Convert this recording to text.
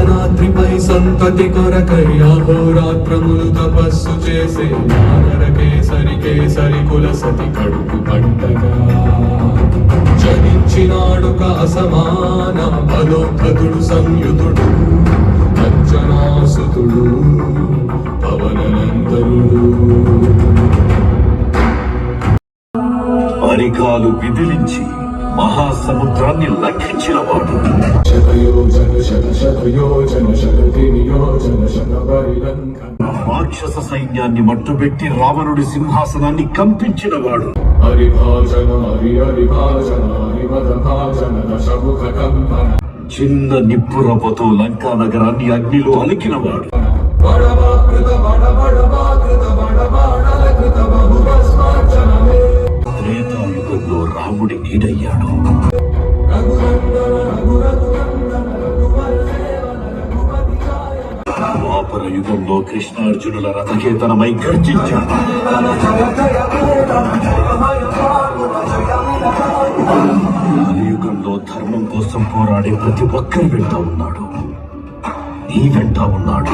రాత్రిపై సంతతి కొరకై అహోరాత్రములు తపస్సు చేసే నాగర కేసరి కుల సతి కడుపు పంటగా జనించినాడు అసమాన బలోద్ధతుడు సంయుతుడు అంజనాసుతుడు పవననందనుడు. అరికాలు విదిలించి మహాసముద్రాన్ని లంఘించినవాడు. రాక్షస సైన్యాన్ని మట్టుబెట్టి రావణుడి సింహాసనాన్ని కంపించినవాడు. చిన్న నిప్పురపతో లంకా నగరాన్ని అగ్నిలో అలికినవాడు. త్రేతాయుగంలో రాముడి నీడయ్యాడు. ద్వాపర యుగంలో కృష్ణార్జునుల రథకేతనమై గర్జించాడు. కలియుగంలో ధర్మం కోసం పోరాడే ప్రతి ఒక్కరి వెంట ఉన్నాడు. నీ వెంట ఉన్నాడు.